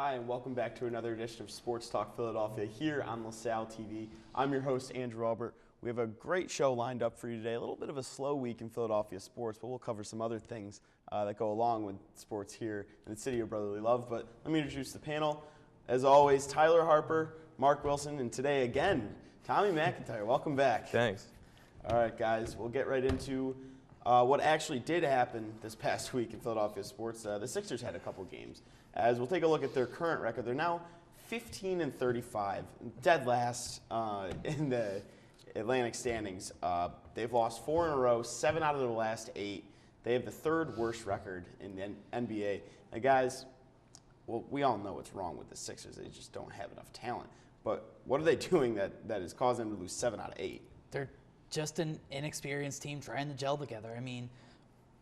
Hi, and welcome back to another edition of Sports Talk Philadelphia here on LaSalle TV. I'm your host, Andrew Albert. We have a great show lined up for you today. A little bit of a slow week in Philadelphia sports, but we'll cover some other things that go along with sports here in the city of brotherly love. But let me introduce the panel. As always, Tyler Harper, Mark Wilson, and today again, Tommy McIntyre. Welcome back. Thanks. All right, guys, we'll get right into what actually did happen this past week in Philadelphia sports. The Sixers had a couple games. As we'll take a look at their current record, they're now 15-35, dead last in the Atlantic standings. They've lost 4 in a row, 7 out of their last 8. They have the third worst record in the NBA. Now, guys, well, we all know what's wrong with the Sixers. They just don't have enough talent. But what are they doing that is causing them to lose 7 out of 8? They're just an inexperienced team trying to gel together. I mean,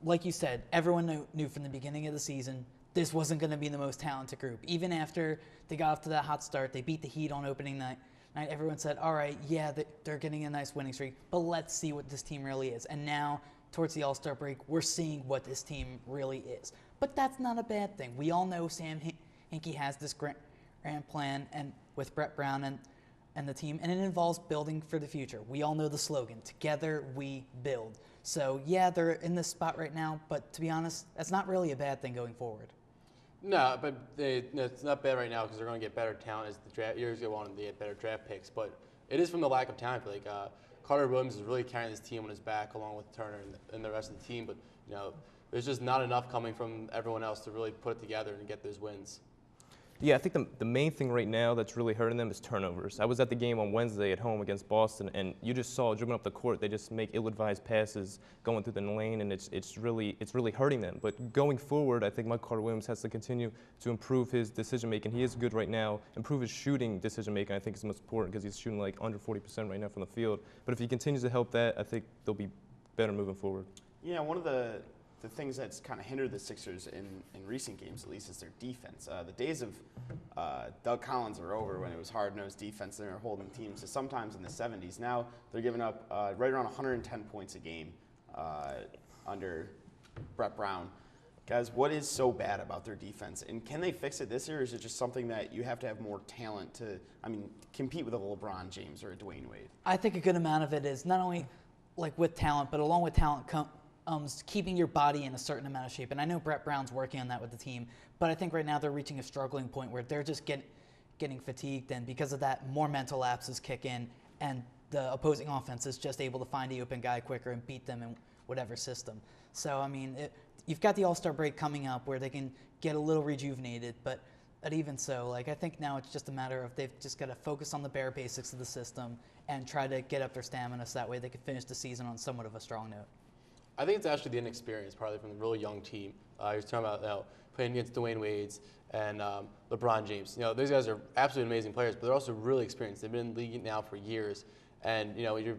like you said, everyone knew from the beginning of the season this wasn't going to be the most talented group. Even after they got off to that hot start, they beat the Heat on opening night. Everyone said, all right, yeah, they're getting a nice winning streak, but let's see what this team really is. And now, towards the All-Star break, we're seeing what this team really is. But that's not a bad thing. We all know Sam Hinkie has this grand plan and with Brett Brown and the team, and it involves building for the future. We all know the slogan, together we build. So, yeah, they're in this spot right now, but to be honest, that's not really a bad thing going forward. No, but it's not bad right now because they're going to get better talent as the draft years go on and they get better draft picks. But it is from the lack of talent. Like Carter Williams is really carrying this team on his back along with Turner and the rest of the team. But there's just not enough coming from everyone else to really put it together and get those wins. Yeah, I think the main thing right now that's really hurting them is turnovers. I was at the game on Wednesday at home against Boston, and you just saw dribbling up the court, they just make ill-advised passes going through the lane, and it's really hurting them. But going forward, I think Mike Carter-Williams has to continue to improve his decision-making. He is good right now. Improve his shooting decision-making, I think, is most important because he's shooting like under 40% right now from the field. But if he continues to help that, I think they'll be better moving forward. Yeah, one of the things that's kind of hindered the Sixers in recent games, at least, is their defense. The days of Doug Collins are over when it was hard-nosed defense. They were holding teams to sometimes in the 70s. Now they're giving up right around 110 points a game under Brett Brown. Guys, what is so bad about their defense? And can they fix it this year, or is it just something that you have to have more talent to, compete with a LeBron James or a Dwayne Wade? I think a good amount of it is not only like with talent, but along with talent keeping your body in a certain amount of shape. And I know Brett Brown's working on that with the team, but I think right now they're reaching a struggling point where they're just getting fatigued, and because of that, more mental lapses kick in, and the opposing offense is just able to find the open guy quicker and beat them in whatever system. So, you've got the All-Star break coming up where they can get a little rejuvenated, but even so, I think now it's just a matter of they've just got to focus on the bare basics of the system and try to get up their stamina so that way they can finish the season on somewhat of a strong note. I think it's actually the inexperience, probably from the really young team. You're talking about playing against Dwayne Wade's and LeBron James. Those guys are absolutely amazing players, but they're also really experienced. They've been in the league now for years, and the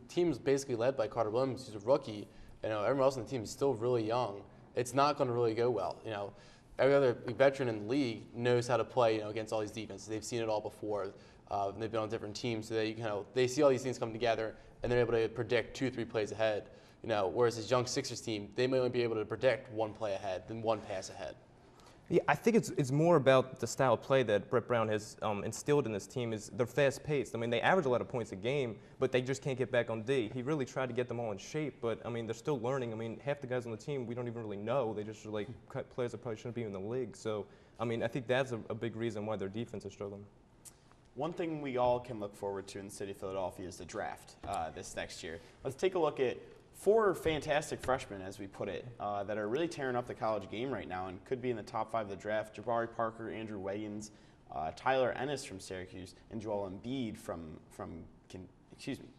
team's basically led by Carter Williams, who's a rookie. Everyone else on the team is still really young. It's not going to really go well. Every other veteran in the league knows how to play against all these defenses. They've seen it all before. They've been on different teams, so they see all these things come together, and they're able to predict 2-3 plays ahead. Whereas this young Sixers team, they may only be able to predict one play ahead than one pass ahead. Yeah, I think it's more about the style of play that Brett Brown has instilled in this team. Is they're fast-paced. They average a lot of points a game, but they just can't get back on D. He really tried to get them all in shape, but they're still learning. Half the guys on the team we don't even really know. They just are like players that probably shouldn't be in the league. So I think that's a big reason why their defense is struggling. One thing we all can look forward to in the city of Philadelphia is the draft this next year. Let's take a look at 4 fantastic freshmen, as we put it, that are really tearing up the college game right now and could be in the top 5 of the draft. Jabari Parker, Andrew Wiggins, Tyler Ennis from Syracuse, and Joel Embiid from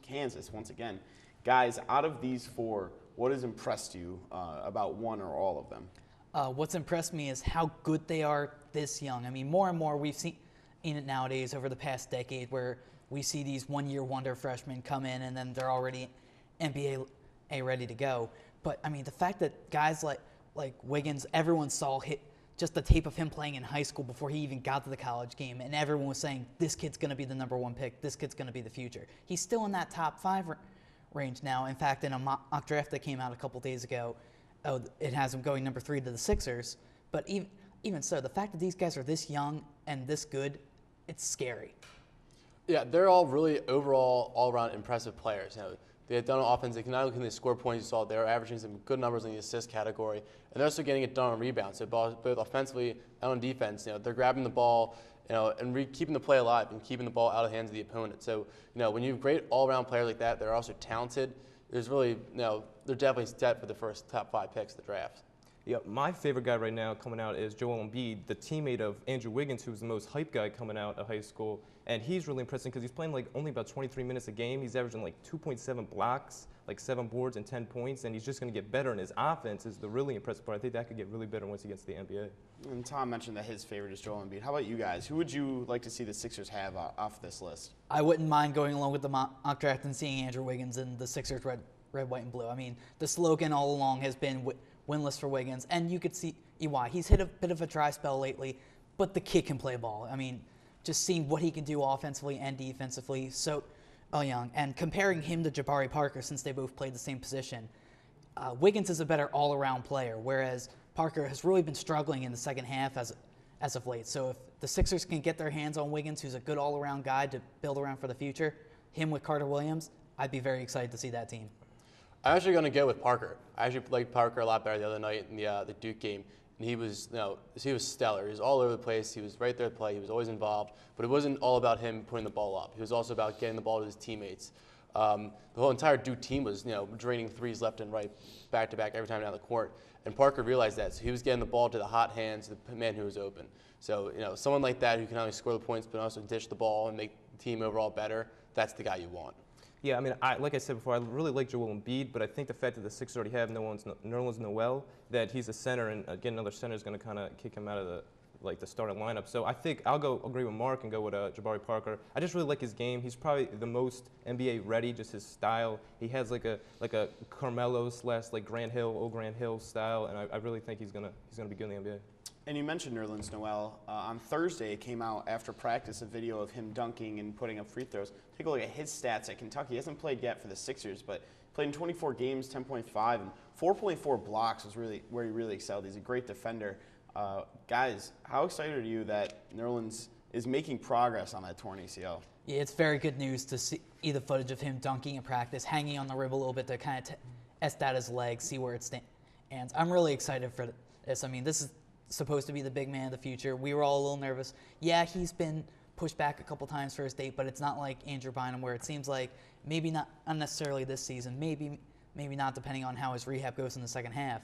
Kansas once again. Guys, out of these 4, what has impressed you about one or all of them? What's impressed me is how good they are this young. More and more we've seen it nowadays over the past decade where we see these one-year wonder freshmen come in and then they're already NBA ready to go. But the fact that guys like Wiggins, everyone saw just the tape of him playing in high school before he even got to the college game, and everyone was saying this kid's going to be the #1 pick, this kid's going to be the future. He's still in that top 5 range now. In fact, in a mock draft that came out a couple days ago, it has him going #3 to the Sixers. But even so, the fact that these guys are this young and this good, it's scary. Yeah, they're all really overall, all-around impressive players. They've done on offense. They can not only score points, you saw they're averaging some good numbers in the assist category, and they're also getting it done on rebounds. So both offensively and on defense, they're grabbing the ball, and keeping the play alive and keeping the ball out of the hands of the opponent. So, when you have great all-around players like that, they're also talented. There's really, they're definitely set for the first top 5 picks of the draft. Yeah, my favorite guy right now coming out is Joel Embiid, the teammate of Andrew Wiggins, who's the most hype guy coming out of high school. And he's really impressive because he's playing only about 23 minutes a game. He's averaging 2.7 blocks, 7 boards and 10 points, and he's just going to get better. And his offense is the really impressive part. I think that could get really better once he gets to the NBA. And Tom mentioned that his favorite is Joel Embiid. How about you guys? Who would you like to see the Sixers have off this list? I wouldn't mind going along with the mock draft and seeing Andrew Wiggins in the Sixers red, white, and blue. I mean, the slogan all along has been winless for Wiggins, and you could see why. He's hit a bit of a dry spell lately, but the kid can play ball. I mean, just seeing what he can do offensively and defensively, so young. And comparing him to Jabari Parker, since they both played the same position, Wiggins is a better all-around player, whereas Parker has really been struggling in the second half as of late. So if the Sixers can get their hands on Wiggins, who's a good all-around guy to build around for the future, him with Carter Williams, I'd be very excited to see that team. I'm actually going to go with Parker. I actually liked Parker a lot better the other night in the Duke game. And he was stellar. He was all over the place. He was right there to play. He was always involved. But it wasn't all about him putting the ball up. He was also about getting the ball to his teammates. The whole entire Duke team was draining threes left and right, back to back every time down the court. And Parker realized that, so he was getting the ball to the hot hands of the man who was open. So someone like that who can not only score the points but also dish the ball and make the team overall better, that's the guy you want. Yeah, I mean, like I said before, I really like Joel Embiid, but I think the fact that the Sixers already have Nerlens Noel, that he's a center, and again, another center is going to kind of kick him out of the starting lineup. So I think I'll agree with Mark and go with Jabari Parker. I just really like his game. He's probably the most NBA ready, just his style. He has like a Carmelo / Grant Hill style, and I really think he's gonna be good in the NBA. And you mentioned Nerlens Noel. On Thursday, it came out after practice a video of him dunking and putting up free throws. Take a look at his stats at Kentucky. He hasn't played yet for the Sixers, but played in 24 games, 10.5, and 4.4 blocks was really where he really excelled. He's a great defender. Guys, how excited are you that Nerlens is making progress on that torn ACL? Yeah, it's very good news to see the footage of him dunking in practice, hanging on the rim a little bit to kind of test out his legs, see where it stands. I'm really excited for this. I mean, this is supposed to be the big man of the future. We were all a little nervous. Yeah, he's been pushed back a couple times for his date, but it's not like Andrew Bynum where it seems like maybe not unnecessarily this season, maybe not depending on how his rehab goes in the second half.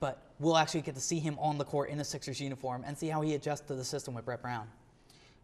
But we'll actually get to see him on the court in a Sixers uniform and see how he adjusts to the system with Brett Brown.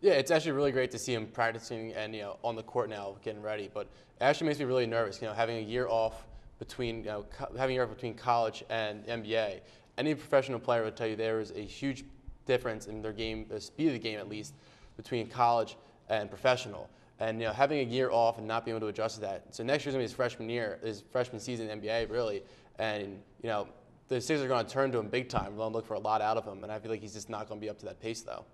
Yeah, it's actually really great to see him practicing and on the court now, getting ready. But it actually makes me really nervous. Having a year off between between college and NBA. Any professional player would tell you there is a huge difference in their game, the speed of the game at least, between college and professional. And having a year off and not being able to adjust to that. So next year's gonna be his freshman season in the NBA really, and the Sixers are gonna turn to him big time. We're gonna look for a lot out of him, and I feel like he's just not gonna be up to that pace though.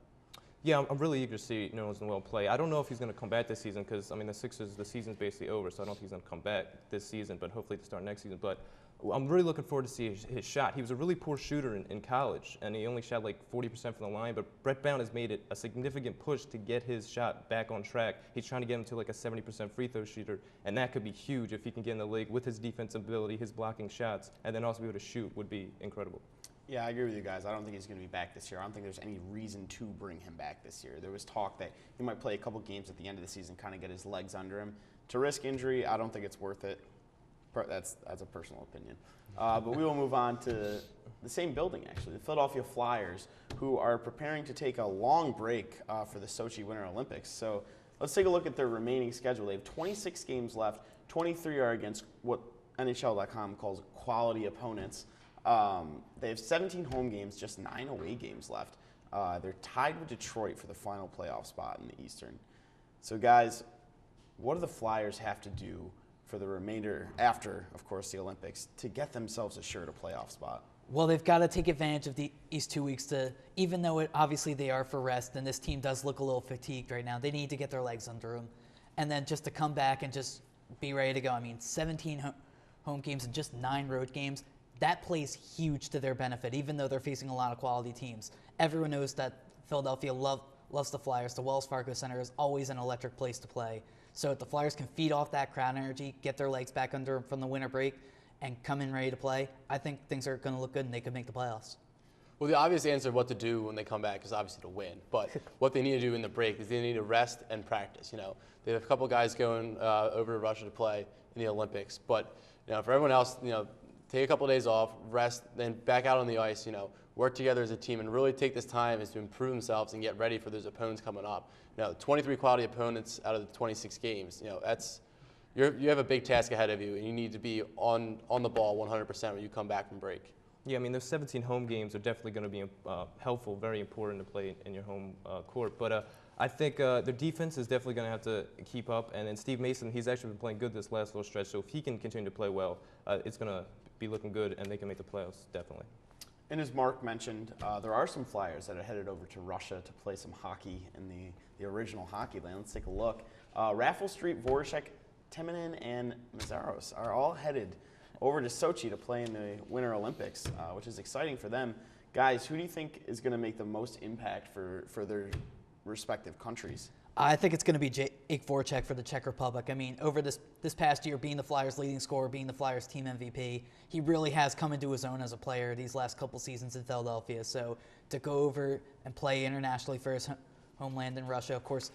Yeah, I'm really eager to see Nerlens Noel play. I don't know if he's going to come back this season because, I mean, the season's basically over, so I don't think he's going to come back this season, but hopefully to start next season. But I'm really looking forward to see his shot. He was a really poor shooter in college, and he only shot 40% from the line, but Brett Brown has made it a significant push to get his shot back on track. He's trying to get him to a 70% free throw shooter, and that could be huge if he can get in the league with his defensive ability, his blocking shots, and then also be able to shoot would be incredible. Yeah, I agree with you guys. I don't think he's going to be back this year. I don't think there's any reason to bring him back this year. There was talk that he might play a couple games at the end of the season, kind of get his legs under him. To risk injury, I don't think it's worth it. That's a personal opinion. But we will move on to the same building, actually, the Philadelphia Flyers, who are preparing to take a long break for the Sochi Winter Olympics. So let's take a look at their remaining schedule. They have 26 games left. 23 are against what NHL.com calls quality opponents. They have 17 home games, just 9 away games left. They're tied with Detroit for the final playoff spot in the Eastern. So, guys, what do the Flyers have to do for the remainder, after, of course, the Olympics, to get themselves assured a playoff spot? Well, they've got to take advantage of these 2 weeks to, even though obviously they are for rest, and this team does look a little fatigued right now, they need to get their legs under them. And then just to come back and just be ready to go. I mean, 17 home games and just 9 road games. that plays huge to their benefit, even though they're facing a lot of quality teams. Everyone knows that Philadelphia loves the Flyers. The Wells Fargo Center is always an electric place to play. So if the Flyers can feed off that crowd energy, get their legs back under them from the winter break, and come in ready to play, I think things are going to look good and they could make the playoffs. Well, the obvious answer of what to do when they come back is obviously to win. But what they need to do in the break is they need to rest and practice. They have a couple guys going over to Russia to play in the Olympics. But for everyone else, take a couple of days off, rest, then back out on the ice. Work together as a team and really take this time is to improve themselves and get ready for those opponents coming up. 23 quality opponents out of the 26 games. You have a big task ahead of you, and you need to be on the ball 100% when you come back from break. Yeah, I mean, those 17 home games are definitely going to be helpful, very important to play in your home court. But I think their defense is definitely going to have to keep up. And then Steve Mason, he's actually been playing good this last little stretch. So if he can continue to play well, it's going to be looking good, and they can make the playoffs, definitely. And as Mark mentioned, there are some Flyers that are headed over to Russia to play some hockey in the original hockey land. Let's take a look. Raffle Street, Voracek, Timonen, and Mazaros are all headed over to Sochi to play in the Winter Olympics, which is exciting for them. Guys, who do you think is going to make the most impact for their respective countries? I think it's going to be Jake Voracek for the Czech Republic. I mean, over this past year, being the Flyers' leading scorer, being the Flyers' team MVP, he really has come into his own as a player these last couple seasons in Philadelphia. So to go over and play internationally for his homeland in Russia, of course,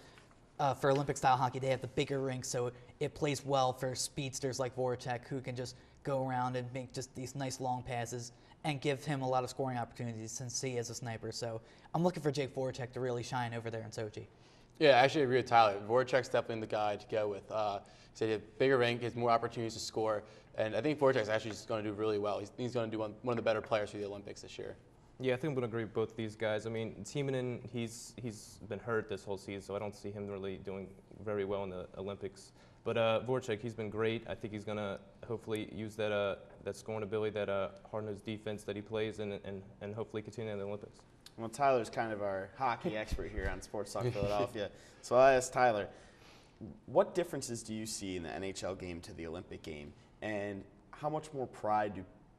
for Olympic-style hockey, they have the bigger rink, so it plays well for speedsters like Voracek, who can just go around and make just these nice long passes and give him a lot of scoring opportunities since he is a sniper. So I'm looking for Jake Voracek to really shine over there in Sochi. Yeah, I actually agree with Tyler. Voracek's definitely the guy to go with. He has a bigger rank, has more opportunities to score, and I think Voracek's actually just going to do really well. He's going to do one of the better players for the Olympics this year. Yeah, I think I'm going to agree with both of these guys. I mean, Timonen, he's been hurt this whole season, so I don't see him really doing very well in the Olympics. But Voracek, he's been great. I think he's going to hopefully use that scoring ability, that hard-nosed defense that he plays, and hopefully continue in the Olympics. Well, Tyler's kind of our hockey expert here on SportsTalk Philadelphia. So I asked Tyler, what differences do you see in the NHL game to the Olympic game? And how much more pride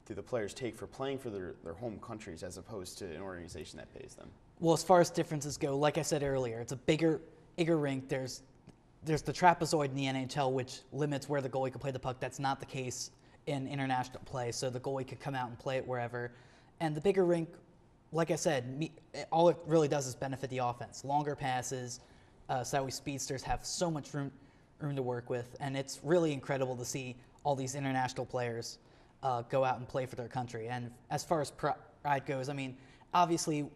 do the players take for playing for their home countries as opposed to an organization that pays them? Well, as far as differences go, like I said earlier, it's a bigger rink. There's the trapezoid in the NHL, which limits where the goalie can play the puck. That's not the case in international play, so the goalie could come out and play it wherever. And the bigger rink, like I said, all it really does is benefit the offense. Longer passes, so that we speedsters have so much room to work with, and it's really incredible to see all these international players go out and play for their country. And as far as pride goes, I mean, obviously,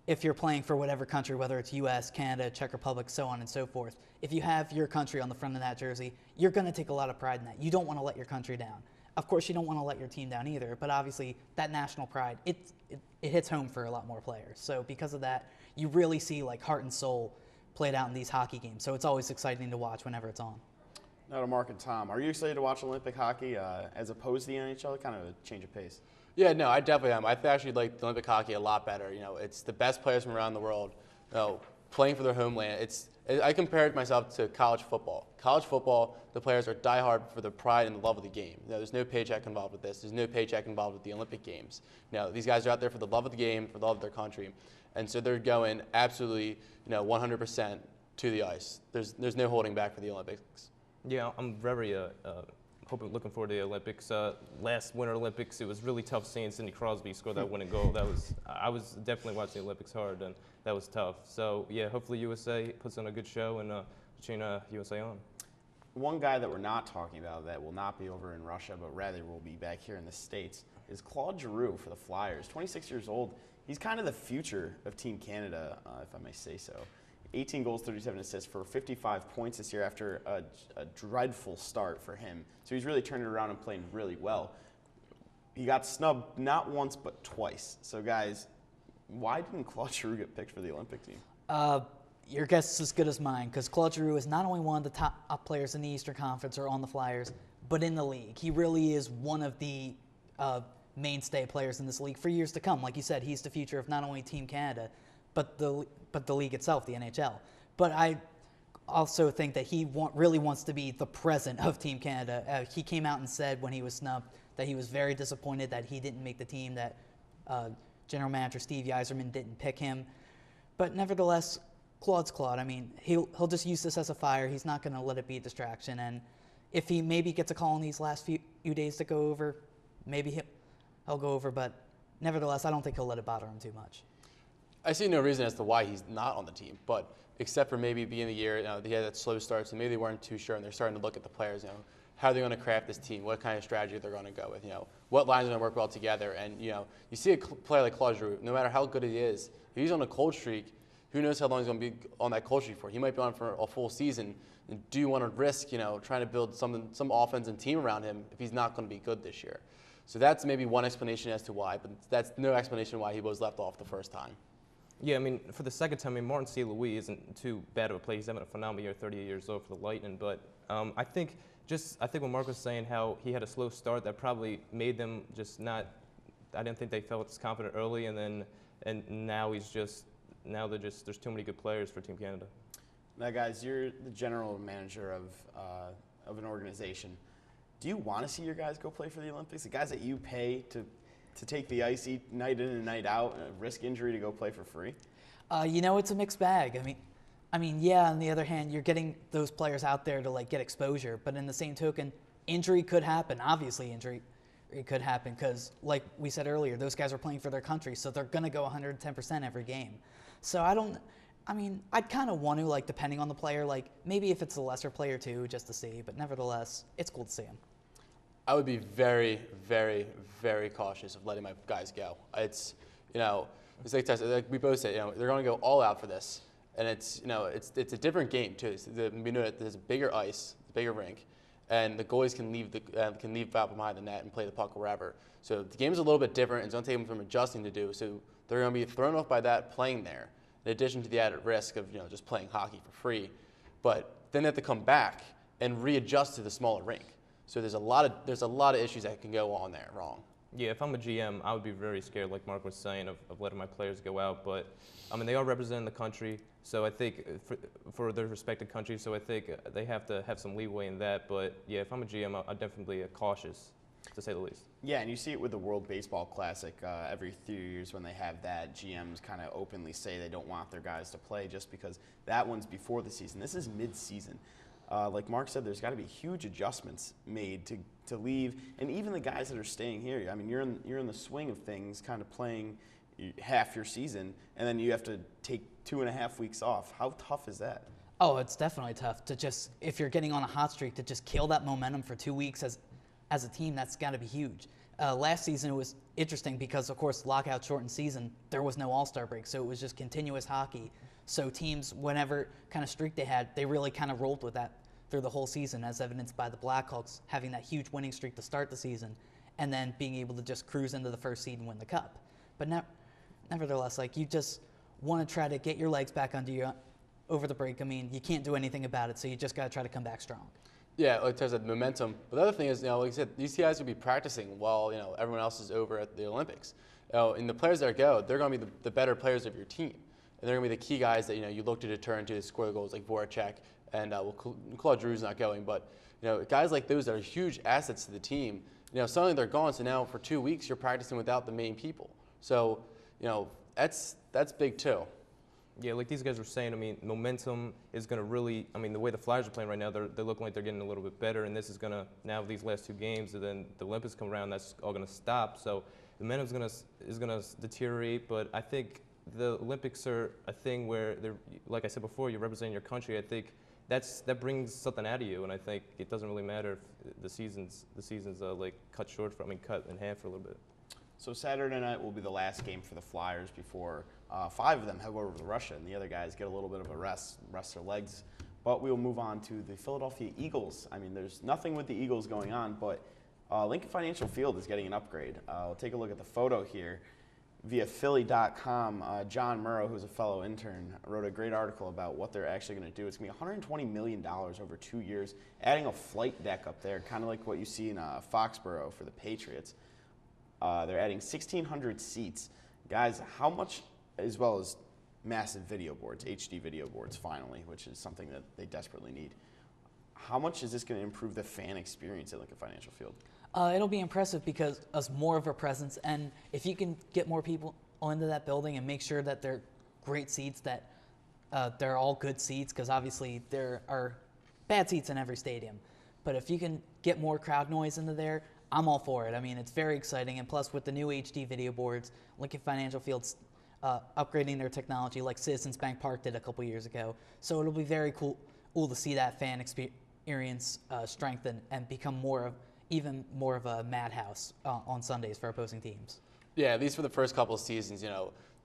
if you're playing for whatever country, whether it's U.S., Canada, Czech Republic, so on and so forth, if you have your country on the front of that jersey, you're going to take a lot of pride in that. You don't want to let your country down. Of course, you don't want to let your team down either, but obviously that national pride, it hits home for a lot more players. So because of that, you really see like heart and soul played out in these hockey games. So it's always exciting to watch whenever it's on. Now to Mark and Tom, are you excited to watch Olympic hockey as opposed to the NHL? Kind of a change of pace. Yeah, no, I definitely am. I actually like the Olympic hockey a lot better. It's the best players from around the world, playing for their homeland. I compared myself to college football. College football, the players are diehard for the pride and the love of the game. There's no paycheck involved with this. There's no paycheck involved with the Olympic Games. These guys are out there for the love of the game, for the love of their country, and so they're going absolutely, 100% to the ice. There's no holding back for the Olympics. Yeah, I'm very looking forward to the Olympics. Last Winter Olympics, it was really tough seeing Sidney Crosby score that winning goal. I was definitely watching the Olympics hard, and that was tough. So yeah, hopefully USA puts on a good show and cheering USA on. One guy that we're not talking about that will not be over in Russia, but rather will be back here in the States, is Claude Giroux for the Flyers. 26 years old. He's kind of the future of Team Canada, if I may say so. 18 goals, 37 assists for 55 points this year after a dreadful start for him. So he's really turned it around and playing really well. He got snubbed not once but twice. So guys, why didn't Claude Giroux get picked for the Olympic team? Your guess is as good as mine, because Claude Giroux is not only one of the top players in the Eastern Conference or on the Flyers, but in the league. He really is one of the mainstay players in this league for years to come. Like you said, he's the future of not only Team Canada, but the league itself, the NHL. But I also think that he really wants to be the present of Team Canada. He came out and said when he was snubbed that he was very disappointed that he didn't make the team, that General Manager Steve Yzerman didn't pick him. But nevertheless, Claude's Claude. I mean, he'll just use this as a fire. He's not going to let it be a distraction. And if he maybe gets a call in these last few days to go over, maybe he'll go over. But nevertheless, I don't think he'll let it bother him too much. I see no reason as to why he's not on the team, but except for maybe beginning of the year, he had that slow start, so maybe they weren't too sure, and they're starting to look at the players, how are they going to craft this team, what kind of strategy they're going to go with, what lines are going to work well together, and, you see a player like Claude Giroux, no matter how good he is, if he's on a cold streak, who knows how long he's going to be on that cold streak for. He might be on for a full season, and do you want to risk, trying to build some offense and team around him if he's not going to be good this year? So that's maybe one explanation as to why, but that's no explanation why he was left off the first time. Yeah, I mean, for the second time, Martin St. Louis isn't too bad of a play. He's having a phenomenal year, 38 years old for the Lightning. But I think what Mark was saying, how he had a slow start, that probably made them just not. I didn't think they felt as confident early, and now there's too many good players for Team Canada. Now, guys, you're the general manager of an organization. Do you want to see your guys go play for the Olympics? The guys that you pay to take the ice night in and night out, risk injury to go play for free? It's a mixed bag. I mean, yeah, on the other hand, you're getting those players out there to get exposure, but in the same token, injury could happen. Obviously, injury could happen because, like we said earlier, those guys are playing for their country, so they're going to go 110% every game. So I'd kind of want to, depending on the player, maybe if it's a lesser player too, just to see, but nevertheless, it's cool to see him. I would be very, very, very cautious of letting my guys go. It's, it's like we both said, they're going to go all out for this, and it's a different game too. We know that there's a bigger ice, bigger rink, and the goalies can leave out behind the net and play the puck wherever. So the game's a little bit different. It's going to take them from adjusting to do. So they're going to be thrown off by that playing there, in addition to the added risk of just playing hockey for free. But then they have to come back and readjust to the smaller rink. So there's a lot of issues that can go on there wrong. Yeah, if I'm a GM, I would be very scared, like Mark was saying, of letting my players go out. But they are representing the country, so I think for their respective countries, so I think they have to have some leeway in that. But yeah, if I'm a GM, I'm definitely cautious, to say the least. Yeah, and you see it with the World Baseball Classic every few years when they have that. GMs kind of openly say they don't want their guys to play just because that one's before the season. This is mid-season. Like Mark said, there's got to be huge adjustments made to leave, and even the guys that are staying here. I mean, you're in the swing of things, kind of playing half your season, and then you have to take 2.5 weeks off. How tough is that? Oh, it's definitely tough to if you're getting on a hot streak, to just kill that momentum for 2 weeks as a team. That's got to be huge. Last season it was interesting because, of course, lockout shortened season, there was no All-Star break, so it was just continuous hockey. So teams, whenever kind of streak they had, they really kind of rolled with that through the whole season, as evidenced by the Blackhawks having that huge winning streak to start the season and then being able to just cruise into the first seed and win the cup. But nevertheless, you just want to try to get your legs back under you over the break. I mean, you can't do anything about it, so you just got to try to come back strong. Yeah, like there's that momentum. But the other thing is, like I said, these guys will be practicing while everyone else is over at the Olympics. And the players that go, they're going to be the better players of your team, and they're going to be the key guys that you look to turn to score the goals, like Voracek. And Claude Giroux's not going, but guys like those that are huge assets to the team. Suddenly they're gone. So now for 2 weeks you're practicing without the main people. So that's big too. Yeah, like these guys were saying, momentum is going to really, the way the Flyers are playing right now, they're looking like they're getting a little bit better, and this is going to, now these last 2 games, and then the Olympics come around, that's all going to stop. So the momentum is going to deteriorate, but I think the Olympics are a thing where, like I said before, you're representing your country. I think that brings something out of you, and I think it doesn't really matter if the season's cut short cut in half for a little bit. So Saturday night will be the last game for the Flyers before 5 of them head over to Russia, and the other guys get a little bit of a rest their legs. But we'll move on to the Philadelphia Eagles. There's nothing with the Eagles going on, but Lincoln Financial Field is getting an upgrade. We'll take a look at the photo here. Via Philly.com, John Murrow, who's a fellow intern, wrote a great article about what they're actually going to do. It's going to be $120 million over 2 years, adding a flight deck up there, kind of like what you see in Foxborough for the Patriots. They're adding 1,600 seats. Guys, how much, as well as massive video boards, HD video boards finally, which is something that they desperately need. How much is this going to improve the fan experience at Lincoln Financial Field? It'll be impressive because us more of a presence, and if you can get more people into that building and make sure that they're great seats, that they're all good seats, because obviously there are bad seats in every stadium. But if you can get more crowd noise into there, I'm all for it. I mean, it's very exciting, and plus with the new HD video boards, Lincoln Financial Field's upgrading their technology like Citizens Bank Park did a couple years ago. So it'll be very cool to see that fan experience strengthen and become even more of a madhouse on Sundays for opposing teams. Yeah, at least for the first couple of seasons,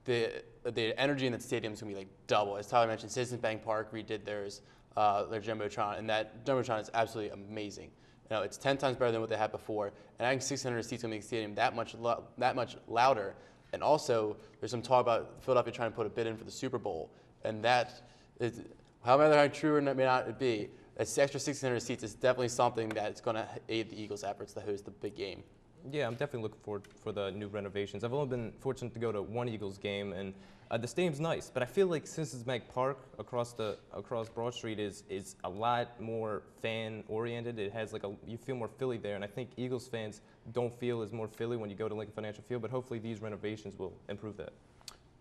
the energy in the stadium is going to be like double. As Tyler mentioned, Citizens Bank Park redid their Jumbotron, and that Jumbotron is absolutely amazing. It's 10 times better than what they had before, and adding 600 seats to make the stadium that much louder. And also, there's some talk about Philadelphia trying to put a bid in for the Super Bowl, and that is, however true or may not it be, that extra 600 seats is definitely something that's going to aid the Eagles' efforts to host the big game. Yeah, I'm definitely looking forward for the new renovations. I've only been fortunate to go to one Eagles game, and the stadium's nice, but I feel like Citizens Bank Park across Broad Street is a lot more fan-oriented. It has you feel more Philly there, and I think Eagles fans don't feel as more Philly when you go to Lincoln Financial Field, but hopefully these renovations will improve that.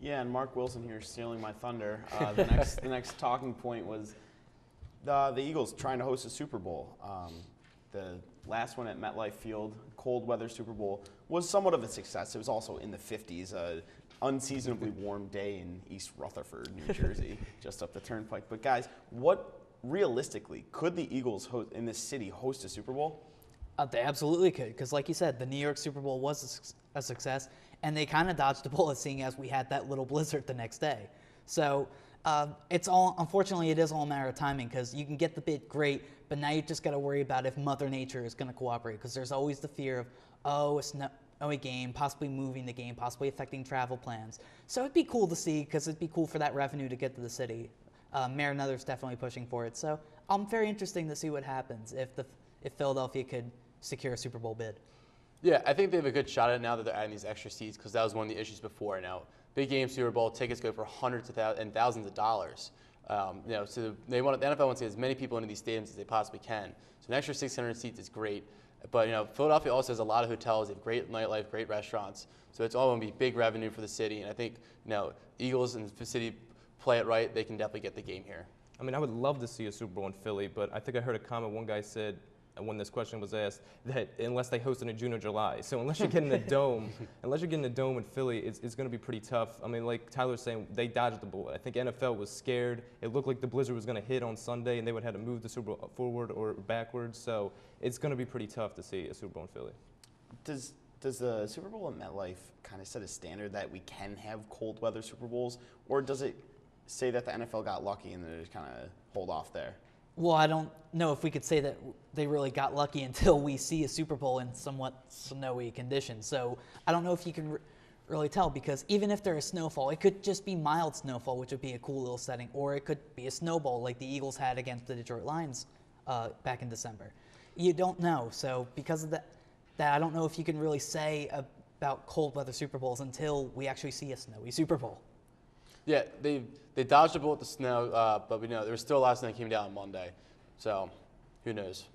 Yeah, and Mark Wilson here stealing my thunder. The next talking point was the Eagles trying to host a Super Bowl. The last one at MetLife Field, cold weather Super Bowl, was somewhat of a success. It was also in the 50s, an unseasonably warm day in East Rutherford, New Jersey, just up the turnpike. But guys, what realistically could the Eagles in this city host a Super Bowl? They absolutely could, because like you said, the New York Super Bowl was a success, and they kind of dodged a bullet, seeing as we had that little blizzard the next day. So unfortunately, it is all a matter of timing, because you can get the bid great, but now you just got to worry about if Mother Nature is going to cooperate, because there's always the fear of, a snowy game, possibly moving the game, possibly affecting travel plans. So it'd be cool to see, because it'd be cool for that revenue to get to the city. Mayor Nuther's definitely pushing for it. So I'm very interested to see what happens if Philadelphia could secure a Super Bowl bid. Yeah, I think they have a good shot at it now that they're adding these extra seats, because that was one of the issues before. Now, big game Super Bowl tickets go for hundreds and thousands of dollars. So the NFL wants to get as many people into these stadiums as they possibly can. So an extra 600 seats is great. But Philadelphia also has a lot of hotels. They have great nightlife, great restaurants. So it's all going to be big revenue for the city. And I think Eagles and the city play it right, they can definitely get the game here. I mean, I would love to see a Super Bowl in Philly, but I think I heard a comment one guy said when this question was asked that unless they host in June or July. So unless you're getting a dome, in Philly, it's going to be pretty tough. I mean, like Tyler's saying, they dodged the bullet. I think NFL was scared. It looked like the blizzard was going to hit on Sunday, and they would have to move the Super Bowl forward or backwards. So it's going to be pretty tough to see a Super Bowl in Philly. Does the Super Bowl at MetLife kind of set a standard that we can have cold weather Super Bowls, or does it say that the NFL got lucky and they just kind of hold off there? Well, I don't know if we could say that they really got lucky until we see a Super Bowl in somewhat snowy conditions. So I don't know if you can really tell, because even if there is snowfall, it could just be mild snowfall, which would be a cool little setting, or it could be a snowball like the Eagles had against the Detroit Lions back in December. You don't know. So because of that I don't know if you can really say about cold weather Super Bowls until we actually see a snowy Super Bowl. Yeah, they dodged a bullet with the snow, but we know there was still a lot of snow that came down on Monday. So who knows?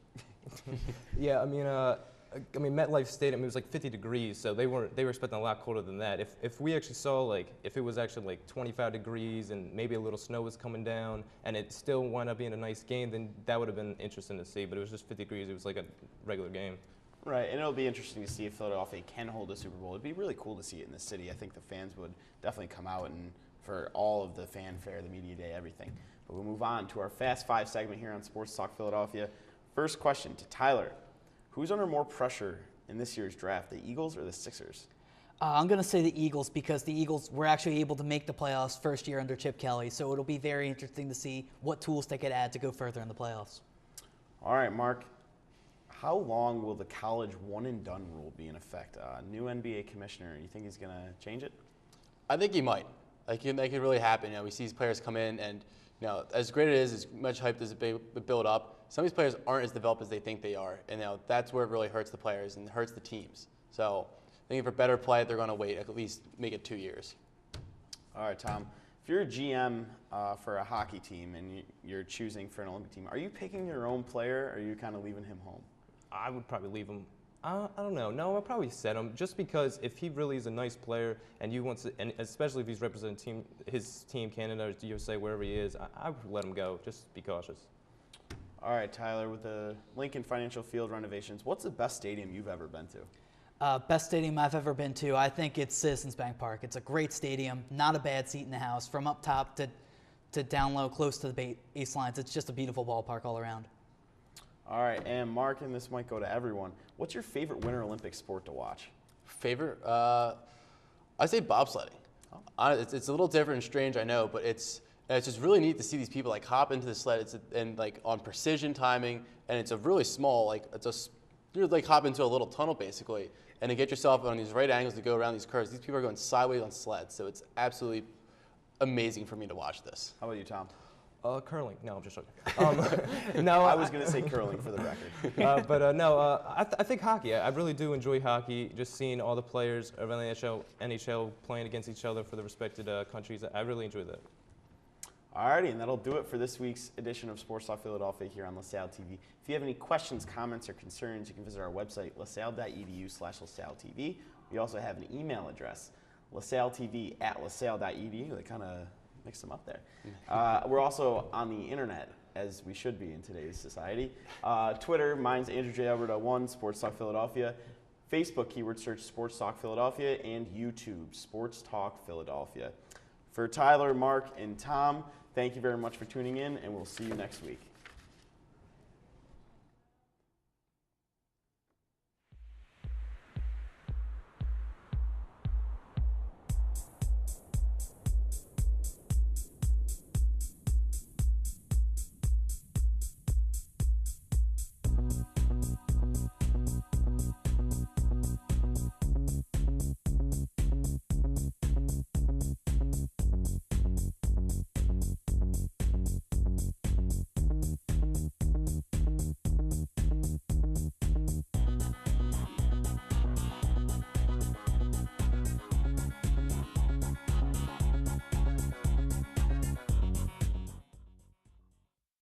Yeah, I mean, MetLife Stadium, it was like 50 degrees, so they were expecting a lot colder than that. If we actually saw if it was actually like 25 degrees and maybe a little snow was coming down and it still wound up being a nice game, then that would have been interesting to see. But it was just 50 degrees. It was like a regular game. Right, and it'll be interesting to see if Philadelphia can hold a Super Bowl. It'd be really cool to see it in the city. I think the fans would definitely come out and for all of the fanfare, the media day, everything. But we'll move on to our Fast Five segment here on Sports Talk Philadelphia. First question to Tyler. Who's under more pressure in this year's draft, the Eagles or the Sixers? I'm going to say the Eagles, because the Eagles were actually able to make the playoffs first year under Chip Kelly. So it'll be very interesting to see what tools they could add to go further in the playoffs. All right, Mark. How long will the college one-and-done rule be in effect? New NBA commissioner, you think he's going to change it? I think he might. That could really happen. We see these players come in, and as great it is, as much hype as it build up, some of these players aren't as developed as they think they are, and that's where it really hurts the players and hurts the teams. So I think for better play, they're going to wait at least make it 2 years. All right, Tom. If you're a GM for a hockey team and you're choosing for an Olympic team, are you picking your own player, or are you kind of leaving him home? I would probably leave him I don't know. No, I'll probably set him just because if he really is a nice player and you want to, and especially if he's representing his team, Canada or USA, wherever he is, I would let him go. Just be cautious. All right, Tyler, with the Lincoln Financial Field renovations, what's the best stadium you've ever been to? Best stadium I've ever been to, I think it's Citizens Bank Park. It's a great stadium, not a bad seat in the house. From up top to down low, close to the base lines, it's just a beautiful ballpark all around. All right, and Mark, and this might go to everyone. What's your favorite Winter Olympic sport to watch? Favorite? I say bobsledding. It's a little different and strange, I know, but it's just really neat to see these people like hop into the sled and like on precision timing, and it's a really small you're like hop into a little tunnel basically, and to get yourself on these right angles to go around these curves. These people are going sideways on sleds, so it's absolutely amazing for me to watch this. How about you, Tom? Curling. No, I'm just joking. No, I was going to say curling for the record. I think hockey. I really do enjoy hockey. Just seeing all the players of NHL playing against each other for the respected countries. I really enjoy that. Alrighty, and that'll do it for this week's edition of Sports Talk Philadelphia here on LaSalle TV. If you have any questions, comments, or concerns, you can visit our website, lasalle.edu/LaSalleTV. We also have an email address, lasalletv@lasalle.edu. They kind of mix them up there. We're also on the internet, as we should be in today's society. Twitter, mine's Andrew J. Alberta 1, Sports Talk Philadelphia. Facebook, keyword search Sports Talk Philadelphia, and YouTube, Sports Talk Philadelphia. For Tyler, Mark, and Tom, thank you very much for tuning in, and we'll see you next week.